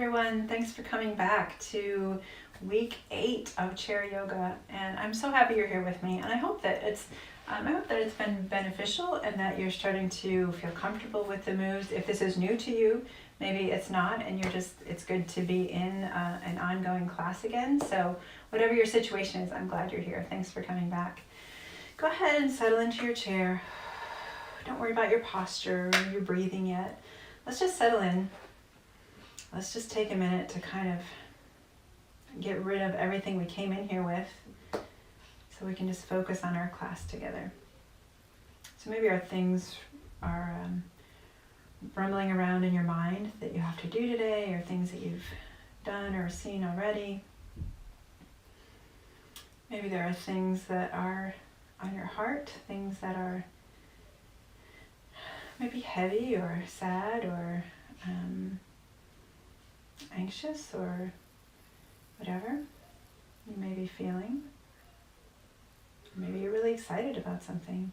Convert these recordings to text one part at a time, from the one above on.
everyone. Thanks for coming back to week 8 of chair yoga, and I'm so happy you're here with me. And I hope that it's been beneficial and that you're starting to feel comfortable with the moves. If this is new to you, maybe it's not, and it's good to be in an ongoing class again. So whatever your situation is, I'm glad you're here. Thanks for coming back. Go ahead and settle into your chair. Don't worry about your posture or your breathing yet. Let's just settle in. Let's just take a minute to kind of get rid of everything we came in here with so we can just focus on our class together. So maybe our things are rumbling around in your mind that you have to do today, or things that you've done or seen already. Maybe there are things that are on your heart, things that are maybe heavy or sad or anxious or whatever you may be feeling. Maybe you're really excited about something.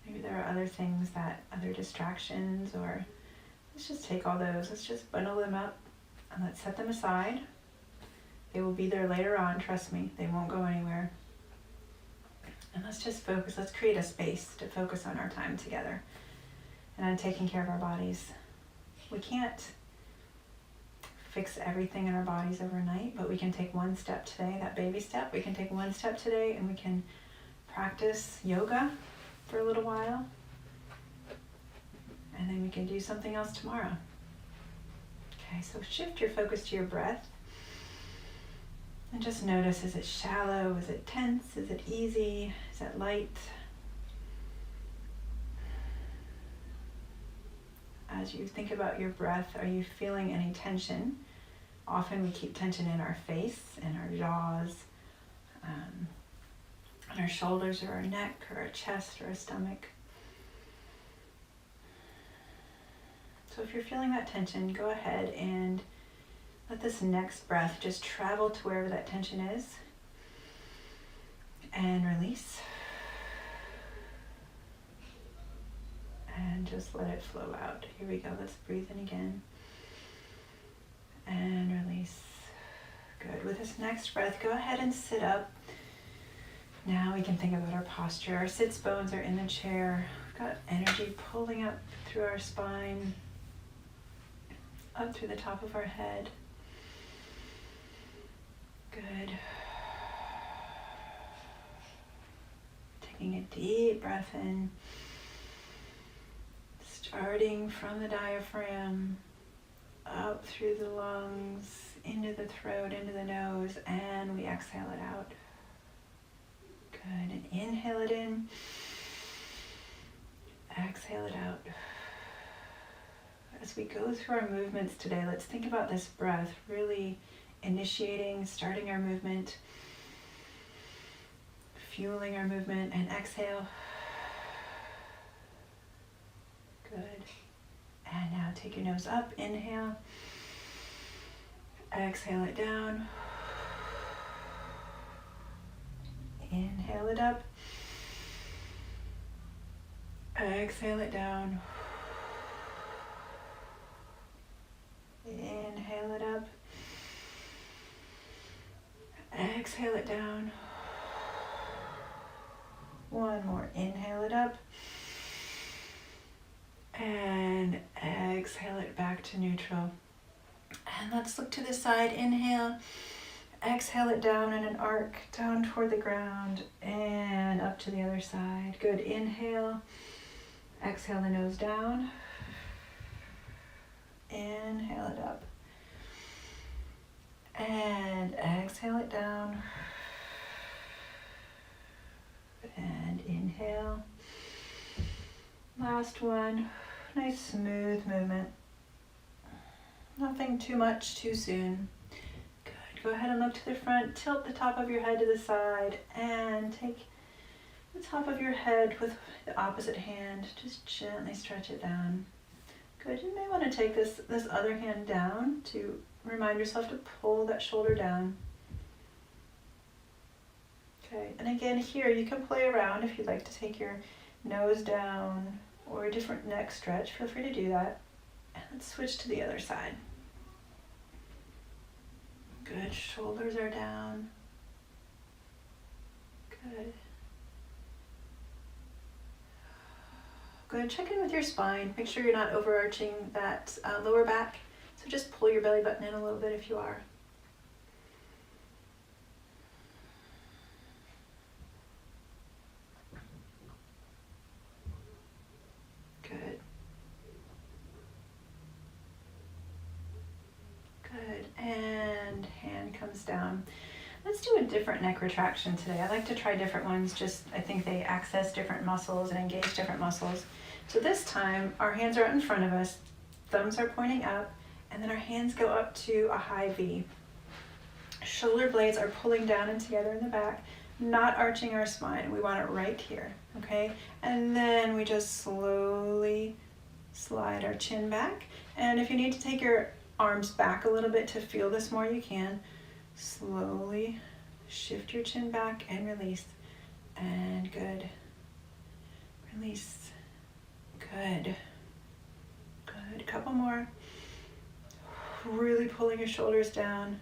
Maybe there are other things, other distractions, or let's just take all those. Let's just bundle them up and let's set them aside. They will be there later on, trust me. They won't go anywhere. And let's just focus. Let's create a space to focus on our time together and on taking care of our bodies. We can't fix everything in our bodies overnight, but we can take one step today, that baby step. We can take one step today and we can practice yoga for a little while. And then we can do something else tomorrow. Okay, so shift your focus to your breath. And just notice, is it shallow? Is it tense? Is it easy? Is it light? As you think about your breath, are you feeling any tension? Often we keep tension in our face and our jaws, on our shoulders or our neck or our chest or our stomach. So if you're feeling that tension, go ahead and let this next breath just travel to wherever that tension is and release. And just let it flow out. Here we go. Let's breathe in again. And release. Good. With this next breath, go ahead and sit up. Now we can think about our posture. Our sits bones are in the chair. We've got energy pulling up through our spine, up through the top of our head. Good. Taking a deep breath in. Starting from the diaphragm, up through the lungs, into the throat, into the nose, and we exhale it out. Good, and inhale it in, exhale it out. As we go through our movements today, let's think about this breath, really initiating, starting our movement, fueling our movement, and exhale. Good. And now take your nose up, inhale, exhale it down, inhale it up, exhale it down, inhale it up, exhale it down, one more, inhale it up, and exhale it back to neutral. And let's look to the side. Inhale, exhale it down in an arc down toward the ground and up to the other side. Good. Inhale, exhale the nose down, inhale it up, and exhale it down, and inhale. Last one. Nice smooth movement. Nothing too much too soon. Good. Go ahead and look to the front. Tilt the top of your head to the side and take the top of your head with the opposite hand. Just gently stretch it down. Good. You may want to take this other hand down to remind yourself to pull that shoulder down. Okay. And again, here you can play around if you'd like to take your nose down or a different neck stretch. Feel free to do that. And Let's switch to the other side. Good, shoulders are down. Good. Good, check in with your spine. Make sure you're not overarching that lower back. So just pull your belly button in a little bit if you are. Good. Good, and hand comes down. Let's do a different neck retraction today. I like to try different ones, I think they access different muscles and engage different muscles. So this time, our hands are out in front of us, thumbs are pointing up, and then our hands go up to a high V. Shoulder blades are pulling down and together in the back, not arching our spine. We want it right here, okay? And then we just slowly slide our chin back. And if you need to take your arms back a little bit to feel this more, you can. Slowly shift your chin back and release. And good. Release. Good. Good. Couple more. Really pulling your shoulders down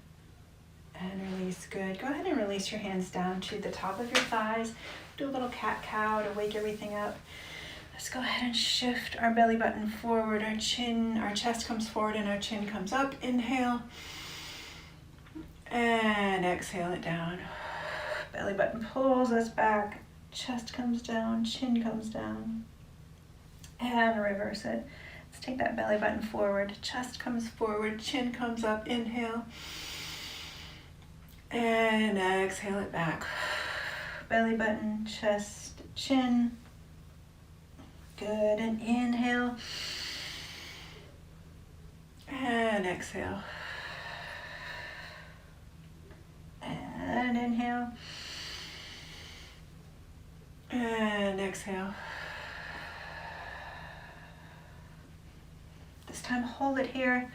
and release. Good. Go ahead and release your hands down to the top of your thighs. Do a little cat-cow to wake everything up. Let's go ahead and shift our belly button forward. Our chest comes forward and our chin comes up. Inhale. And exhale it down. Belly button pulls us back. Chest comes down, chin comes down. And reverse it. Let's take that belly button forward. Chest comes forward, chin comes up. Inhale. And exhale it back. Belly button, chest, chin. Good, and inhale. And exhale. And inhale. And exhale. This time hold it here.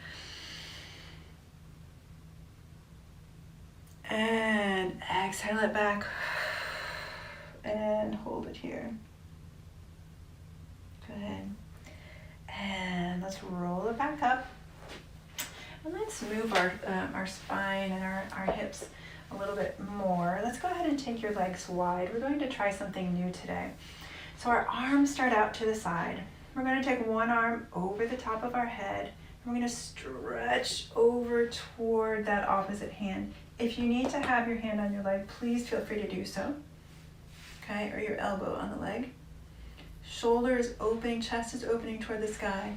And exhale it back. And hold it here. Good. And let's roll it back up. And let's move our spine and our hips a little bit more. Let's go ahead and take your legs wide. We're going to try something new today. So our arms start out to the side. We're going to take one arm over the top of our head. And we're going to stretch over toward that opposite hand. If you need to have your hand on your leg, please feel free to do so. Okay, or your elbow on the leg. Shoulder is opening, chest is opening toward the sky.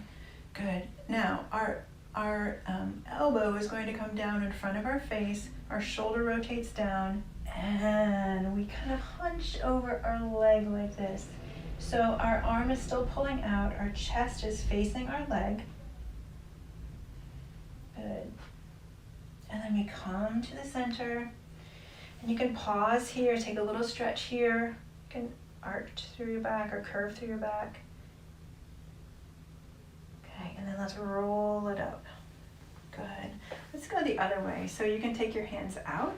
Good. Now, our elbow is going to come down in front of our face. Our shoulder rotates down, and we kind of hunch over our leg like this. So our arm is still pulling out. Our chest is facing our leg. Good. And then we come to the center. And you can pause here, take a little stretch here. You can arch through your back or curve through your back. Okay, and then let's roll it up. Good. Let's go the other way. So you can take your hands out.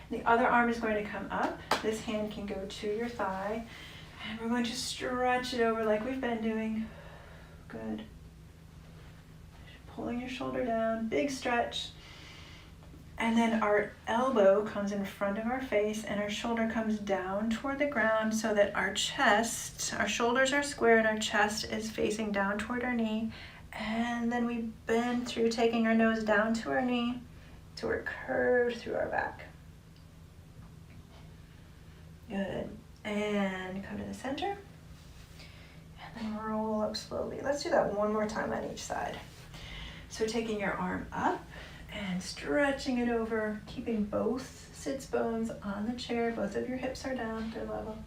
The other arm is going to come up. This hand can go to your thigh. And we're going to stretch it over like we've been doing. Good. Pulling your shoulder down, big stretch. And then our elbow comes in front of our face and our shoulder comes down toward the ground so that our shoulders are square and our chest is facing down toward our knee. And then we bend through, taking our nose down to our knee, so we're curved through our back. Good. And come to the center. And then roll up slowly. Let's do that one more time on each side. So taking your arm up and stretching it over, keeping both sits bones on the chair. Both of your hips are down, they're level.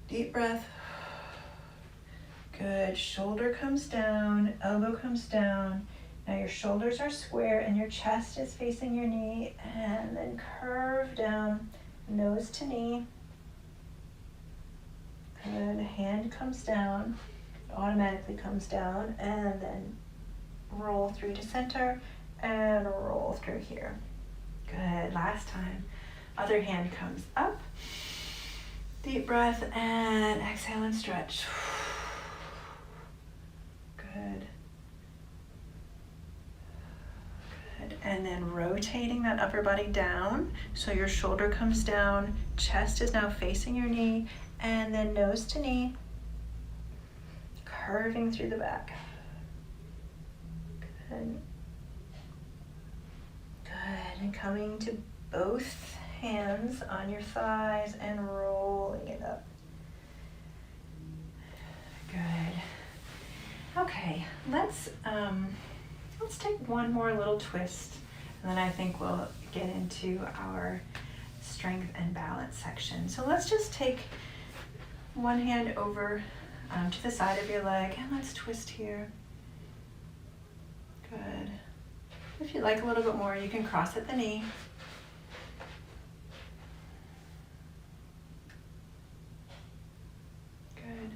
Deep breath. Good. Shoulder comes down, elbow comes down. Now your shoulders are square and your chest is facing your knee. And then curve down, nose to knee. Good. Hand comes down, automatically comes down, and then roll through to center and roll through here. Good. Last time. Other hand comes up. Deep breath and exhale and stretch. Good. And then rotating that upper body down so your shoulder comes down, chest is now facing your knee, and then nose to knee, curving through the back. Good. Good, and coming to both hands on your thighs and rolling it up. Good. Okay, let's take one more little twist, and then I think we'll get into our strength and balance section. So let's just take one hand over to the side of your leg, and let's twist here. Good. If you like a little bit more, you can cross at the knee. Good.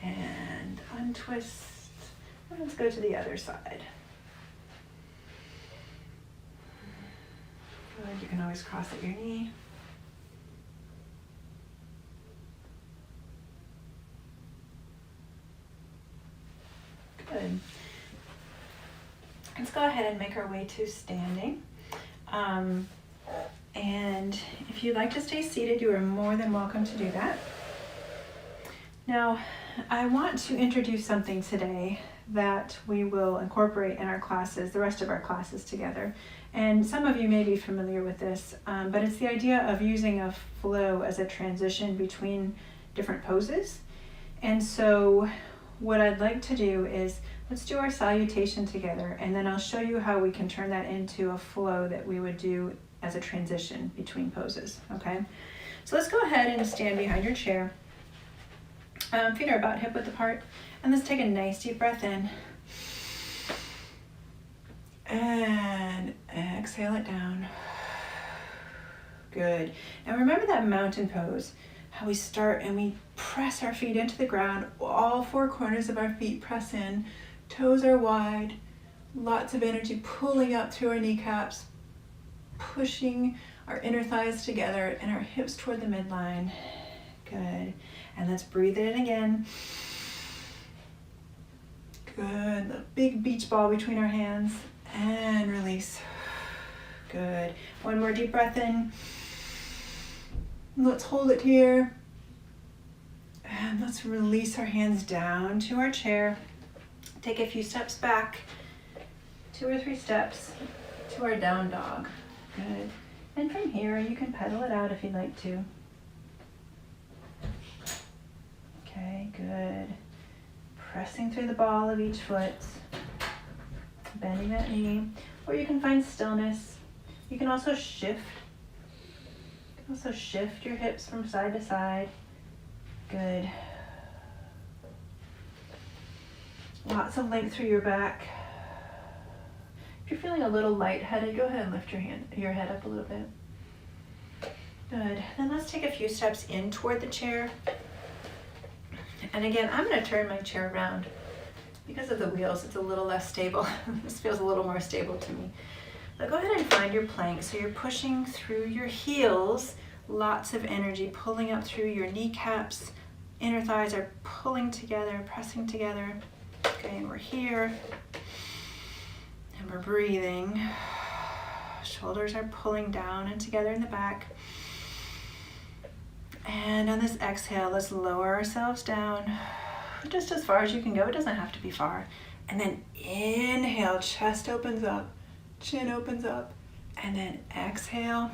And untwist. And let's go to the other side. Good. You can always cross at your knee. Good. Let's go ahead and make our way to standing. And if you'd like to stay seated, you are more than welcome to do that. Now, I want to introduce something today that we will incorporate in our classes, the rest of our classes together. And some of you may be familiar with this, but it's the idea of using a flow as a transition between different poses. And so what I'd like to do is let's do our salutation together, and then I'll show you how we can turn that into a flow that we would do as a transition between poses, okay? So let's go ahead and stand behind your chair. Feet are about hip width apart, and let's take a nice deep breath in. And exhale it down. Good. Now remember that mountain pose, how we start and we press our feet into the ground, all four corners of our feet press in, toes are wide, lots of energy pulling up through our kneecaps, pushing our inner thighs together and our hips toward the midline. Good. And let's breathe it in again. Good. The big beach ball between our hands and release. Good. One more deep breath in. Let's hold it here. And let's release our hands down to our chair. Take a few steps back, 2 or 3 steps to our down dog. Good. And from here, you can pedal it out if you'd like to. Okay, good. Pressing through the ball of each foot, bending that knee, or you can find stillness. You can also shift. Your hips from side to side. Good. Lots of length through your back. If you're feeling a little lightheaded, go ahead and lift your head up a little bit. Good. Then let's take a few steps in toward the chair. And again, I'm going to turn my chair around. Because of the wheels, it's a little less stable. This feels a little more stable to me. But go ahead and find your plank. So you're pushing through your heels, lots of energy pulling up through your kneecaps. Inner thighs are pulling together, pressing together. Okay, and we're here. And we're breathing. Shoulders are pulling down and together in the back. And on this exhale, let's lower ourselves down just as far as you can go. It doesn't have to be far. And then inhale, chest opens up, chin opens up, and then exhale.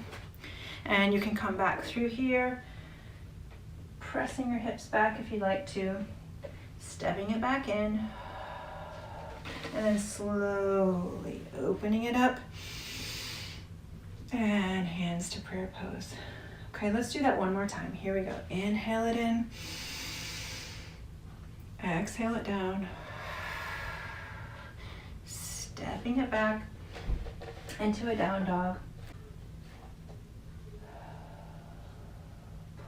And you can come back through here, pressing your hips back if you'd like to, stepping it back in, and then slowly opening it up, and hands to prayer pose. Okay, let's do that one more time. Here we go. Inhale it in. Exhale it down. Stepping it back into a down dog.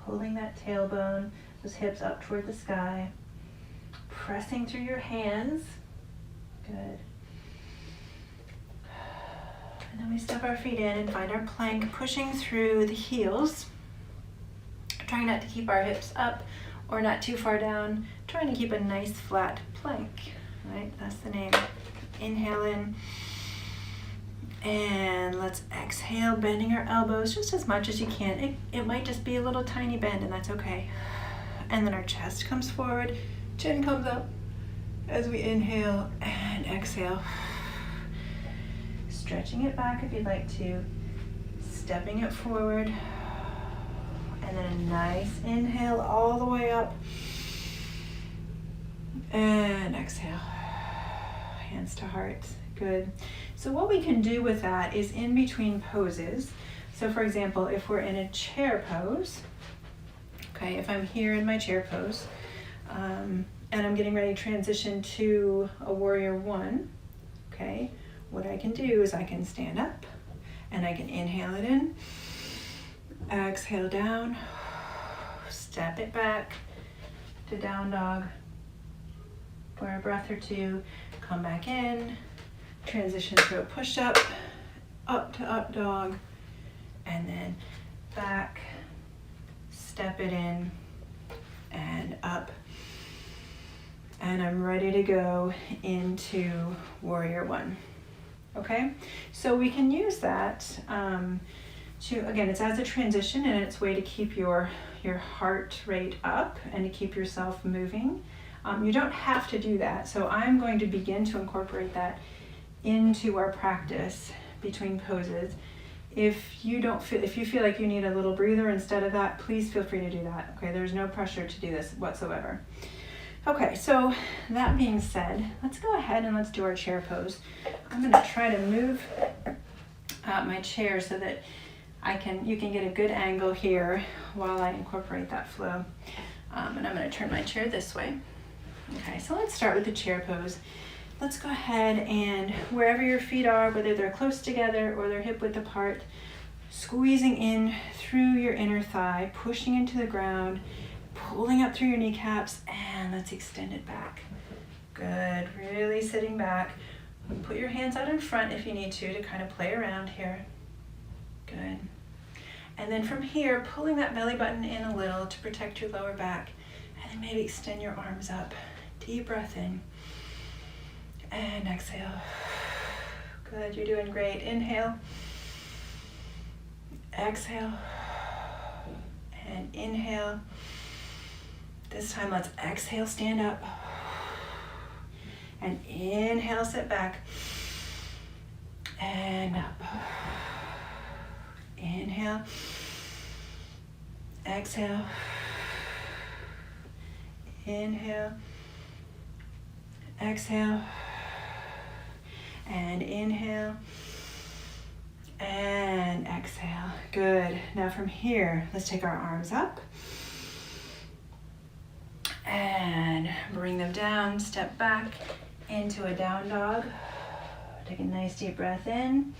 Pulling that tailbone, those hips up toward the sky. Pressing through your hands. Good. And then we step our feet in and find our plank, pushing through the heels. Trying not to keep our hips up or not too far down. Trying to keep a nice flat plank, right? That's the name. Inhale in. And let's exhale, bending our elbows just as much as you can. It might just be a little tiny bend, and that's okay. And then our chest comes forward, chin comes up as we inhale and exhale. Stretching it back if you'd like to, stepping it forward, and then a nice inhale all the way up, and exhale, hands to heart. Good. So what we can do with that is in between poses. So for example, if we're in a chair pose, okay, if I'm here in my chair pose, and I'm getting ready to transition to a warrior one, okay, what I can do is I can stand up and I can inhale it in, exhale down, step it back to down dog for a breath or two, come back in, transition to a push-up, up to up dog, and then back, step it in, and up. And I'm ready to go into warrior one. Okay, so we can use that to, again, it's as a transition and it's a way to keep your heart rate up and to keep yourself moving. You don't have to do that, so I'm going to begin to incorporate that into our practice between poses. If you feel like you need a little breather instead of that, please feel free to do that. Okay, there's no pressure to do this whatsoever. Okay, so that being said, let's go ahead and let's do our chair pose. I'm going to try to move my chair so that you can get a good angle here while I incorporate that flow. And I'm going to turn my chair this way. Okay, so let's start with the chair pose. Let's go ahead and wherever your feet are, whether they're close together or they're hip width apart, squeezing in through your inner thigh, pushing into the ground, pulling up through your kneecaps, and let's extend it back. Good, really sitting back. Put your hands out in front if you need to kind of play around here. Good. And then from here, pulling that belly button in a little to protect your lower back, and then maybe extend your arms up. Deep breath in. And exhale. Good, you're doing great. Inhale. Exhale. And inhale. This time let's exhale, stand up. And inhale, sit back. And up. Inhale. Exhale. Inhale. Exhale. And inhale, and exhale. Good. Now from here, let's take our arms up and bring them down, step back into a down dog. Take a nice deep breath in.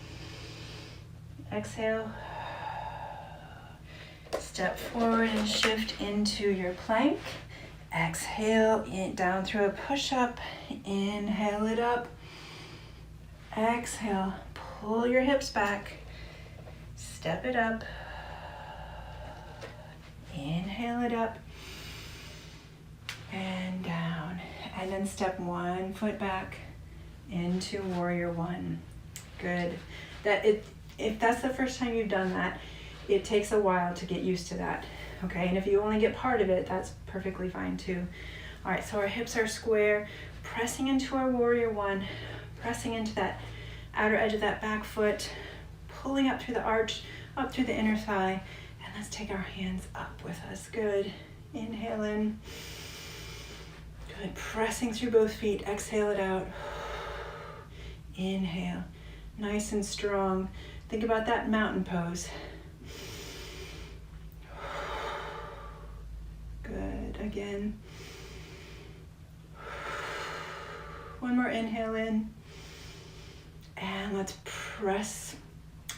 Exhale. Step forward and shift into your plank. Exhale, down through a push-up. Inhale it up. Exhale, pull your hips back, step it up, inhale it up, and down. And then step one foot back into warrior one. Good. If that's the first time you've done that, it takes a while to get used to that. Okay, and if you only get part of it, that's perfectly fine too. All right, so our hips are square, pressing into our warrior one, pressing into that outer edge of that back foot, pulling up through the arch, up through the inner thigh, and let's take our hands up with us. Good. Inhale in. Good. Pressing through both feet. Exhale it out. Inhale. Nice and strong. Think about that mountain pose. Good. Again. One more inhale in. And let's press,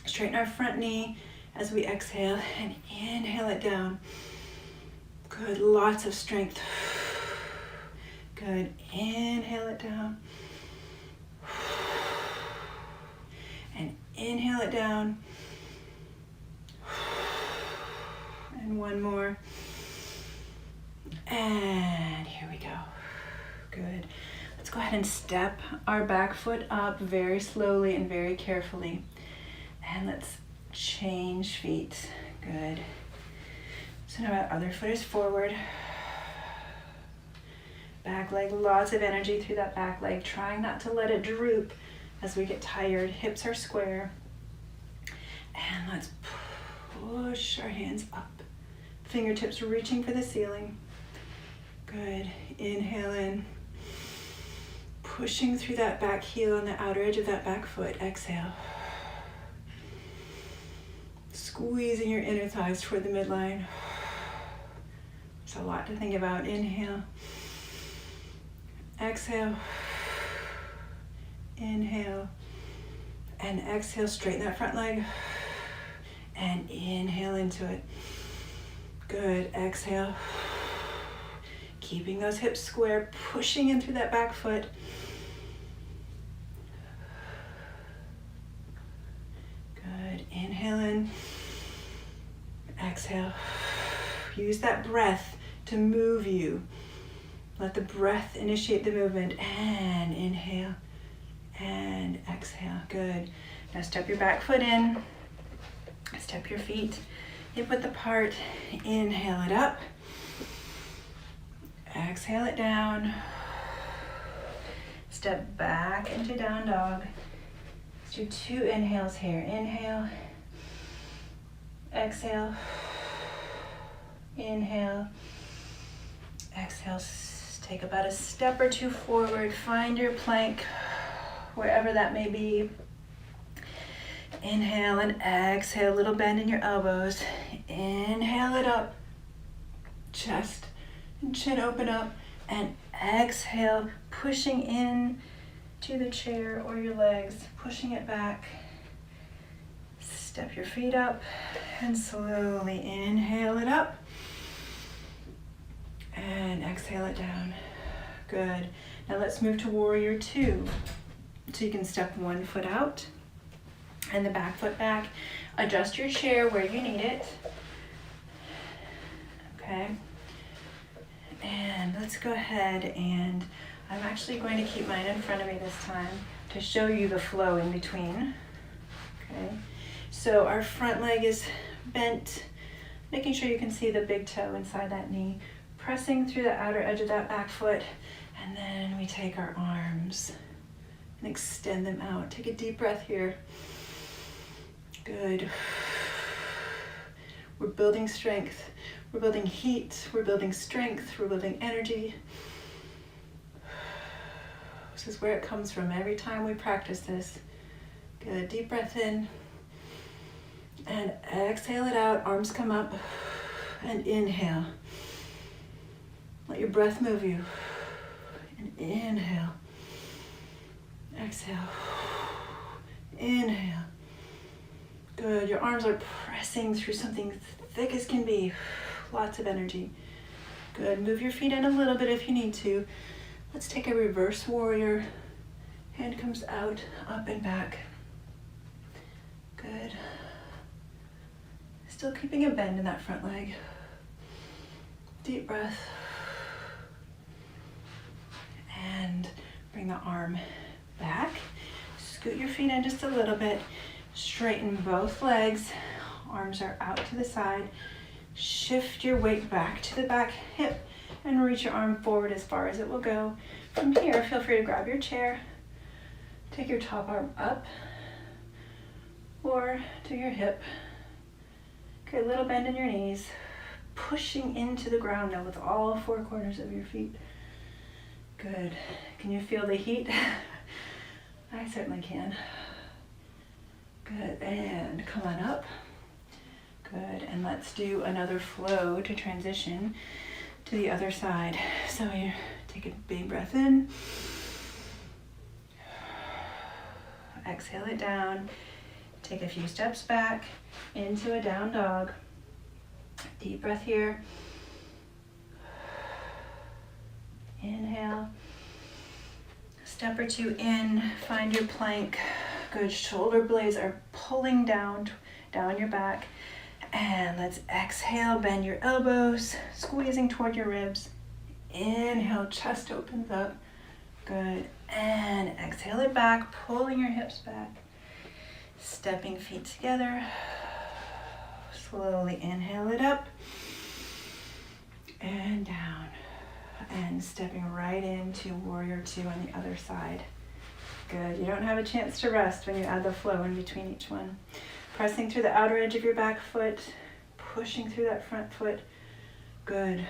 straighten our front knee as we exhale and inhale it down. Good, lots of strength. Good, inhale it down. And inhale it down. And one more. And here we go. Good. Let's go ahead and step our back foot up very slowly and very carefully. And let's change feet. Good. So now our other foot is forward. Back leg, lots of energy through that back leg. Trying not to let it droop as we get tired. Hips are square. And let's push our hands up. Fingertips reaching for the ceiling. Good. Inhale in. Pushing through that back heel on the outer edge of that back foot. Exhale. Squeezing your inner thighs toward the midline. There's a lot to think about. Inhale. Exhale. Inhale. And exhale. Straighten that front leg. And inhale into it. Good. Exhale. Keeping those hips square, pushing in through that back foot. Good. Inhale in. Exhale. Use that breath to move you. Let the breath initiate the movement. And inhale. And exhale. Good. Now step your back foot in. Step your feet hip width apart. Inhale it up. Exhale it down. Step back into down dog. Let's do 2 inhales here. Inhale. Exhale. Inhale. Exhale. Take about a step or 2 forward. Find your plank, wherever that may be. Inhale and exhale. Little bend in your elbows. Inhale it up. Chest and chin open up. And exhale, pushing in to the chair or your legs, pushing it back. Step your feet up and slowly inhale it up. And exhale it down. Good. Now let's move to warrior 2. So you can step 1 foot out and the back foot back. Adjust your chair where you need it. Okay. And let's go ahead, and I'm actually going to keep mine in front of me this time to show you the flow in between. Okay. So our front leg is bent, making sure you can see the big toe inside that knee, pressing through the outer edge of that back foot, and then we take our arms and extend them out. Take a deep breath here. Good. We're building strength. We're building heat. We're building strength. We're building energy. This is where it comes from every time we practice this. Good. Deep breath in. And exhale it out. Arms come up. And inhale. Let your breath move you. And inhale. Exhale. Inhale. Good. Your arms are pressing through something thick as can be. Lots of energy. Good. Move your feet in a little bit if you need to. Let's take a reverse warrior. Hand comes out, up and back. Good. Still keeping a bend in that front leg. Deep breath. And bring the arm back. Scoot your feet in just a little bit. Straighten both legs. Arms are out to the side. Shift your weight back to the back hip and reach your arm forward as far as it will go. From here, feel free to grab your chair. Take your top arm up or to your hip. Okay, little bend in your knees. Pushing into the ground now with all 4 corners of your feet. Good. Can you feel the heat? I certainly can. Good, and come on up. Good, and let's do another flow to transition to the other side. So you take a big breath in. Exhale it down. Take a few steps back into a down dog. Deep breath here. Inhale. Step or 2 in, find your plank. Good, shoulder blades are pulling down your back. And let's exhale, bend your elbows, squeezing toward your ribs. Inhale, chest opens up. Good, and exhale it back, pulling your hips back. Stepping feet together. Slowly inhale it up and down. And stepping right into warrior two on the other side. Good. You don't have a chance to rest when you add the flow in between each one. Pressing through the outer edge of your back foot, pushing through that front foot. Good.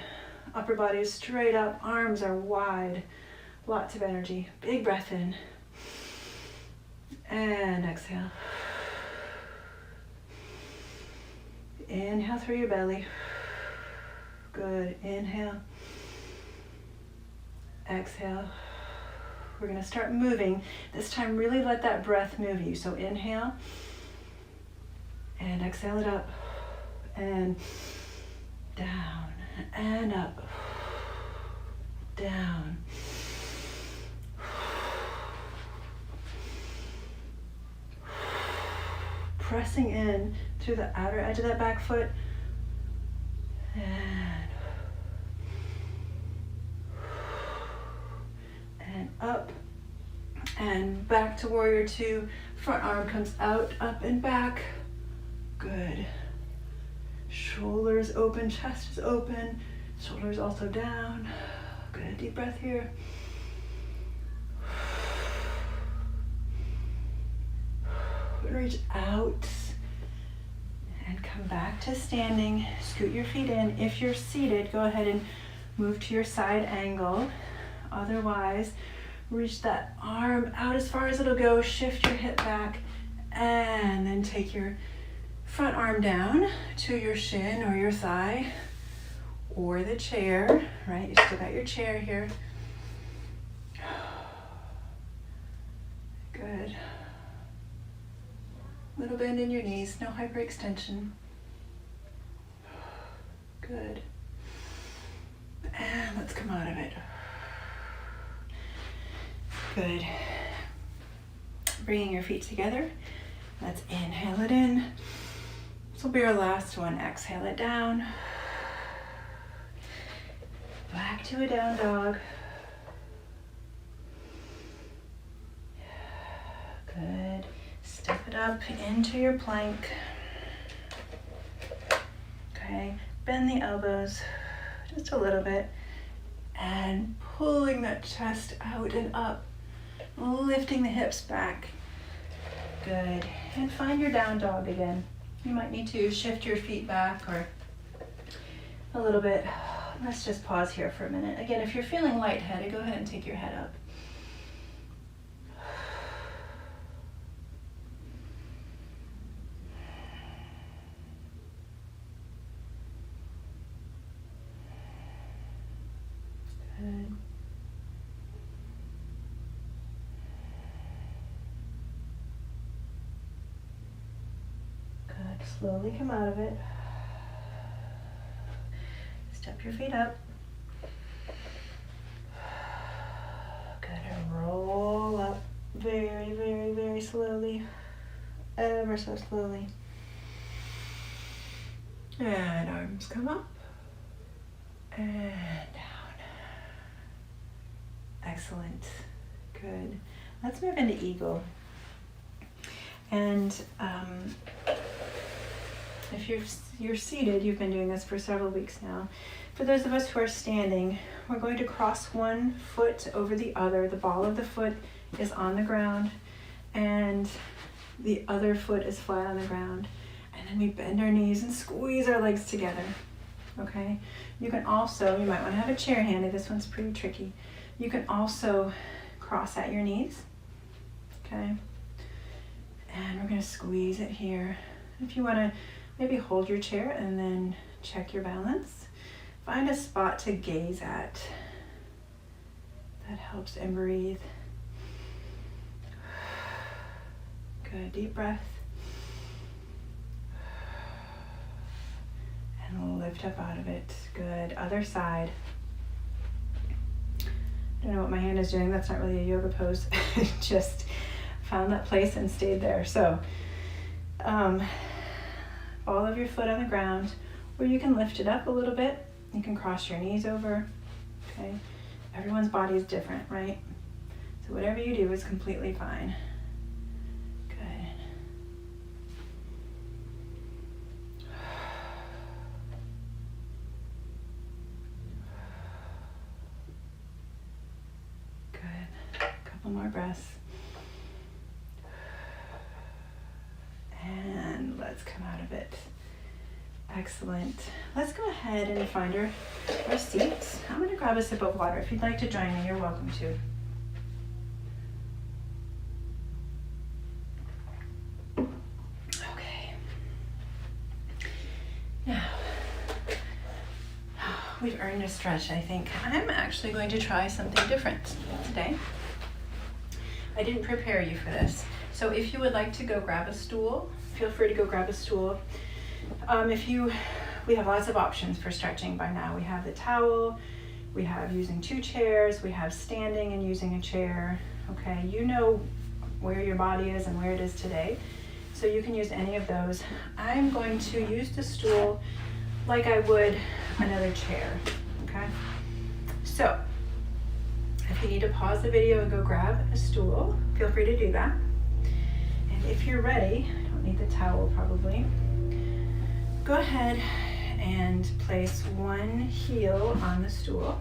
Upper body is straight up, arms are wide. Lots of energy. Big breath in. And exhale. Inhale through your belly. Good. Inhale. Exhale. We're going to start moving. This time really let that breath move you. So inhale and exhale it up and down and up, down. Pressing in through the outer edge of that back foot and up and back to warrior two. Front arm comes out, up and back. Good. Shoulders open, chest is open, shoulders also down. Good, deep breath here. Reach out and come back to standing. Scoot your feet in. If you're seated, go ahead and move to your side angle. Otherwise, reach that arm out as far as it'll go. Shift your hip back and then take your front arm down to your shin or your thigh or the chair, right? You still got your chair here. Good. Little bend in your knees, no hyperextension. Good. And let's come out of it. Good. Bringing your feet together. Let's inhale it in. This will be our last one. Exhale it down. Back to a down dog. Good. Step it up into your plank. Okay, bend the elbows just a little bit and pulling that chest out and up, lifting the hips back. Good, and find your down dog again. You might need to shift your feet back or a little bit. Let's just pause here for a minute. Again, if you're feeling lightheaded, go ahead and take your head up. Good. Good. Slowly come out of it. Step your feet up. Good. And roll up very, very, very slowly. Ever so slowly. And arms come up. And down. Excellent. Good. Let's move into eagle. And if you're seated, you've been doing this for several weeks now. For those of us who are standing, we're going to cross one foot over the other. The ball of the foot is on the ground and the other foot is flat on the ground. And then we bend our knees and squeeze our legs together. Okay? You can also, you might want to have a chair handy. This one's pretty tricky. You can also cross at your knees. Okay? And we're going to squeeze it here. If you want to maybe hold your chair and then check your balance. Find a spot to gaze at. That helps, and breathe. Good, deep breath. And lift up out of it. Good, other side. I don't know what my hand is doing. That's not really a yoga pose. Just found that place and stayed there. So, ball of your foot on the ground, or you can lift it up a little bit. You can cross your knees over. Okay, everyone's body is different, right? So whatever you do is completely fine. Good. breaths. And let's come out of it. Excellent. Let's go ahead and find our seats. I'm going to grab a sip of water. If you'd like to join me, you're welcome to. Okay. Now, we've earned a stretch, I think. I'm actually going to try something different today. I didn't prepare you for this. So if you would like to go grab a stool, feel free to go grab a stool. We have lots of options for stretching by now. We have the towel, we have using 2 chairs, we have standing and using a chair. Okay, you know where your body is and where it is today, so you can use any of those. I'm going to use the stool like I would another chair, okay? So, if you need to pause the video and go grab a stool, feel free to do that. And if you're ready, I don't need the towel probably, go ahead and place one heel on the stool.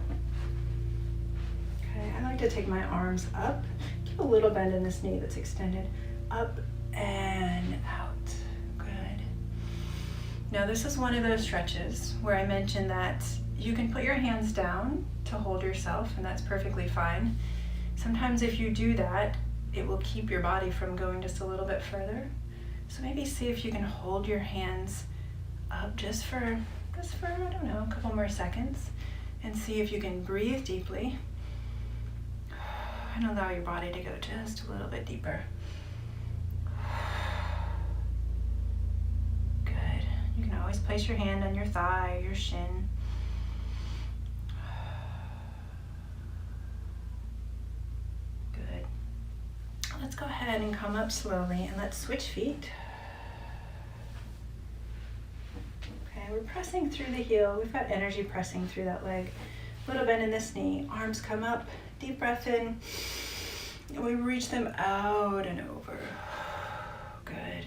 Okay, I like to take my arms up, keep a little bend in this knee that's extended, up and out. Good. Now this is one of those stretches where I mentioned that you can put your hands down to hold yourself, and that's perfectly fine. Sometimes if you do that, it will keep your body from going just a little bit further. So maybe see if you can hold your hands up just for, I don't know, a couple more seconds, and see if you can breathe deeply and allow your body to go just a little bit deeper. Good. You can always place your hand on your thigh or your shin. Good. Let's go ahead and come up slowly and let's switch feet. We're pressing through the heel. We've got energy pressing through that leg. Little bend in this knee. Arms come up. Deep breath in. And we reach them out and over. Good.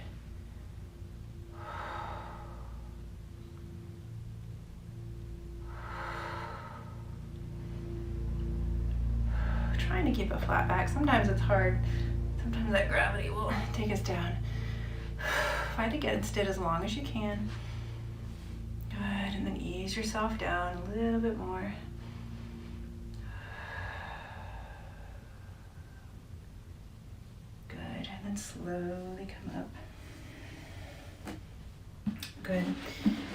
Trying to keep a flat back. Sometimes it's hard. Sometimes that gravity will take us down. Fight against it as long as you can. Good, and then ease yourself down a little bit more. Good, and then slowly come up. Good.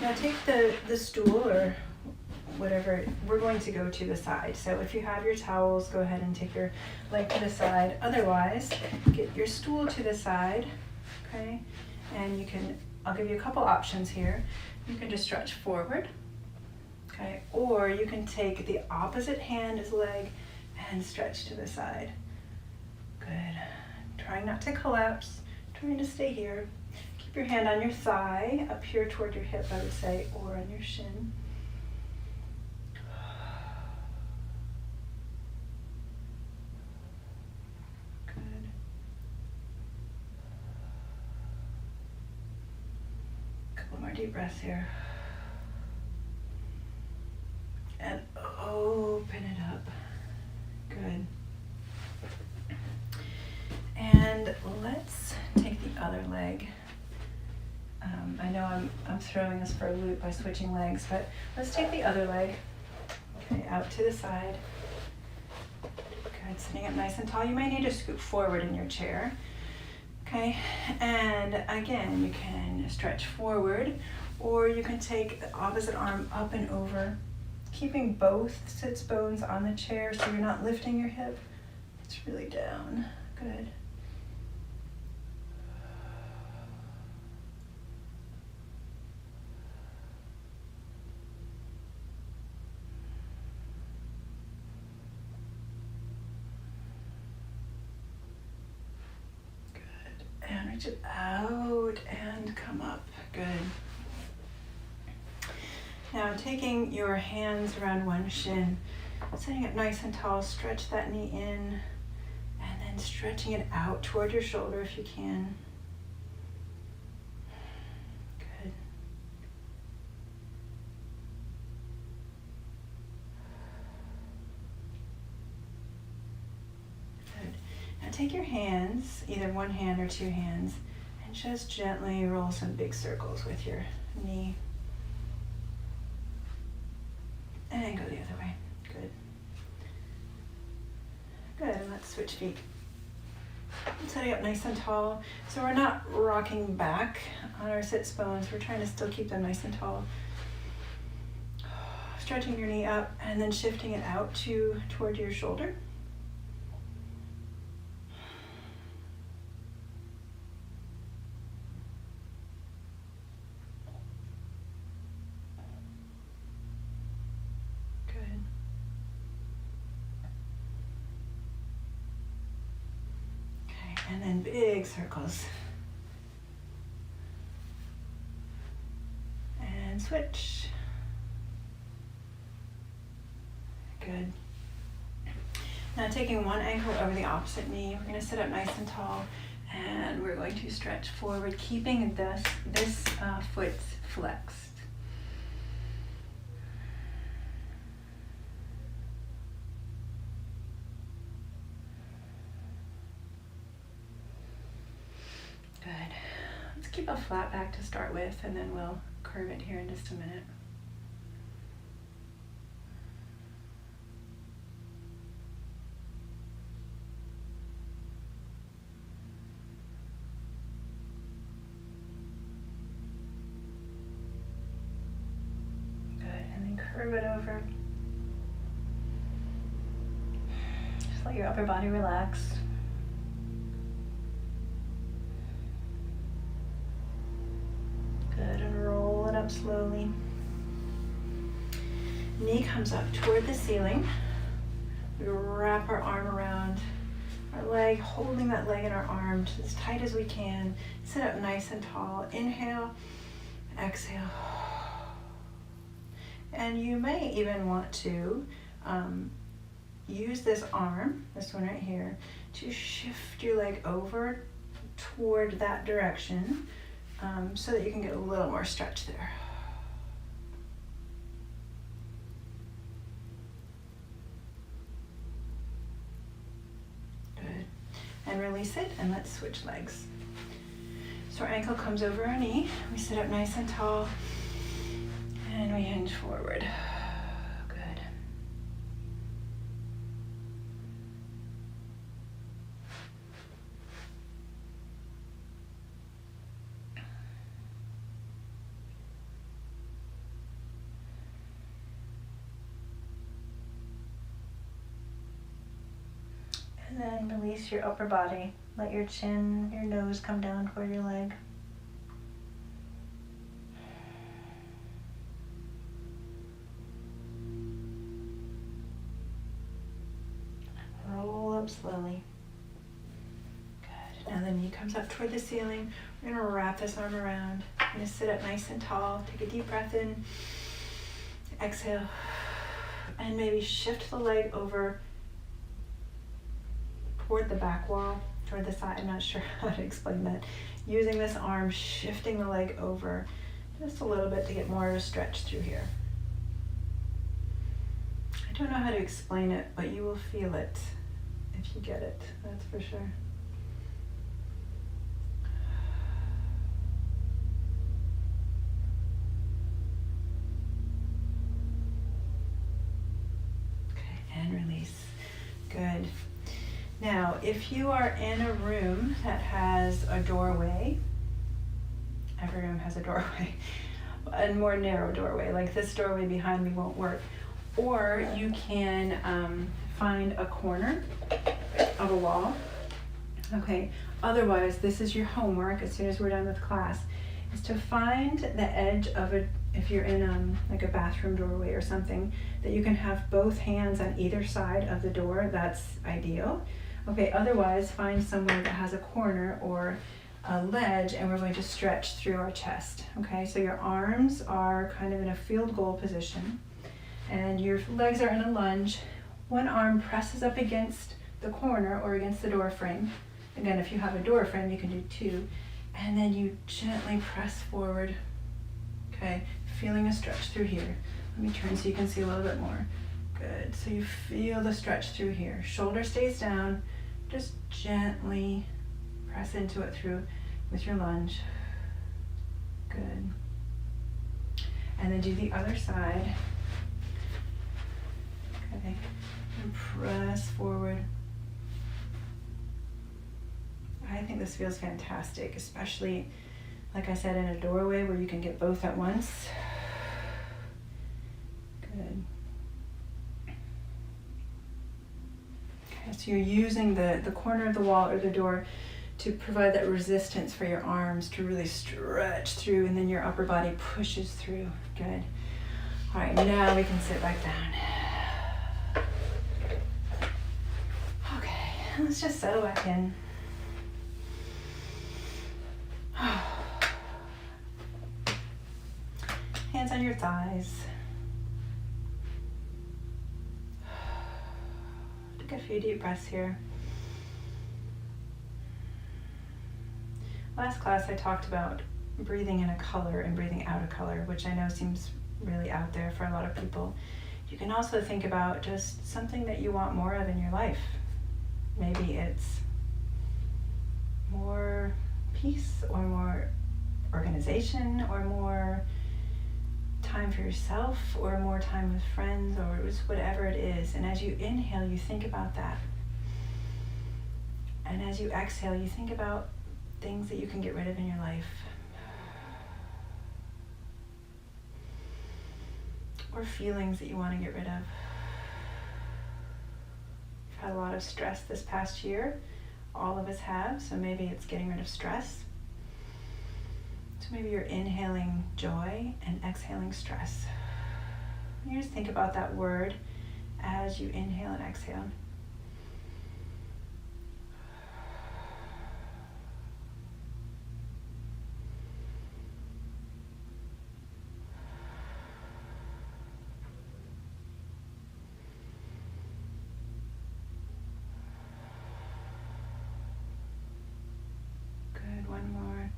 Now take the stool or whatever, we're going to go to the side. So if you have your towels, go ahead and take your leg to the side. Otherwise, get your stool to the side, okay? And you can, I'll give you a couple options here. You can just stretch forward, okay? Or you can take the opposite hand as leg and stretch to the side. Good. Trying not to collapse, trying to stay here. Keep your hand on your thigh, up here toward your hip, I would say, or on your shin. Good. Couple more deep breaths here. And open it up. Good. And let's take the other leg. I know I'm throwing us for a loop by switching legs, but let's take the other leg. Okay, out to the side. Good, sitting up nice and tall. You may need to scoot forward in your chair. Okay, and again, you can stretch forward, or you can take the opposite arm up and over, keeping both sits bones on the chair so you're not lifting your hip. It's really down. Good. And reach it out and come up. Good. Now taking your hands around one shin, sitting up nice and tall, stretch that knee in, and then stretching it out toward your shoulder if you can. Good. Good. take your hands, either one hand or two hands, and just gently roll some big circles with your knee. And go the other way. Good. Good, and let's switch feet. Setting up nice and tall. So we're not rocking back on our sits bones. We're trying to still keep them nice and tall. Stretching your knee up and then shifting it out toward your shoulder. Good. Okay, and then big circles. And switch. Good. Now taking one ankle over the opposite knee, we're going to sit up nice and tall, and we're going to stretch forward, keeping this foot flexed. Good. Let's keep a flat back to start with, and then we'll curve it here in just a minute. Curve it over. Just let your upper body relax. Good, and roll it up slowly. Knee comes up toward the ceiling. We wrap our arm around our leg, holding that leg in our arm as tight as we can. Sit up nice and tall. Inhale, exhale. And you may even want to use this arm, this one right here, to shift your leg over toward that direction so that you can get a little more stretch there. Good. And release it, and let's switch legs. So our ankle comes over our knee. We sit up nice and tall. And we hinge forward. Good. And then release your upper body. Let your chin, your nose come down toward your leg. Slowly. Good. Now the knee comes up toward the ceiling. We're going to wrap this arm around. We're going to sit up nice and tall. Take a deep breath in. Exhale. And maybe shift the leg over toward the back wall, toward the side. I'm not sure how to explain that. Using this arm, shifting the leg over just a little bit to get more of a stretch through here. I don't know how to explain it, but you will feel it. If you get it, that's for sure. Okay, and release. Good. Now, if you are in a room that has a doorway, every room has a doorway, a more narrow doorway, like this doorway behind me won't work, or you can find a corner of a wall. Okay, otherwise this is your homework as soon as we're done with class, is to find the edge of if you're in like a bathroom doorway or something, that you can have both hands on either side of the door. That's ideal. Okay, otherwise find somewhere that has a corner or a ledge, and we're going to stretch through our chest. Okay, so your arms are kind of in a field goal position and your legs are in a lunge. One arm presses up against the corner or against the door frame. Again, if you have a door frame, you can do two. And then you gently press forward. Okay, feeling a stretch through here. Let me turn so you can see a little bit more. Good, so you feel the stretch through here. Shoulder stays down, Just gently press into it through with your lunge. Good. And then do the other side. Okay. And press forward. I think this feels fantastic, especially, like I said, in a doorway where you can get both at once. Good. Okay, so you're using the corner of the wall or the door to provide that resistance for your arms to really stretch through, and then your upper body pushes through. Good. All right, now we can sit back down. Okay, let's just settle back in. Hands on your thighs. Take a few deep breaths here. Last class I talked about breathing in a color and breathing out a color, which I know seems really out there for a lot of people. You can also think about just something that you want more of in your life. Maybe it's more peace, or more organization, or more time for yourself, or more time with friends, or just whatever it is. And as you inhale, you think about that. And as you exhale, you think about things that you can get rid of in your life. Or feelings that you want to get rid of. You've had a lot of stress this past year. All of us have, so maybe it's getting rid of stress. So maybe you're inhaling joy and exhaling stress. You just think about that word as you inhale and exhale. Good, one more.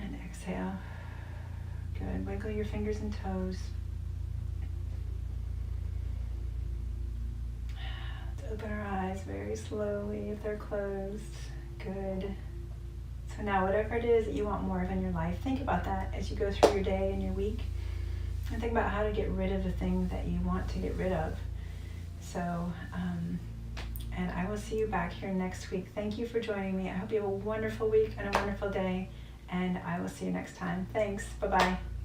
And exhale. Good, wiggle your fingers and toes. Let's open our eyes very slowly if they're closed. Good. So now whatever it is that you want more of in your life, think about that as you go through your day and your week. And think about how to get rid of the things that you want to get rid of. So, and I will see you back here next week. Thank you for joining me. I hope you have a wonderful week and a wonderful day. And I will see you next time. Thanks. Bye-bye.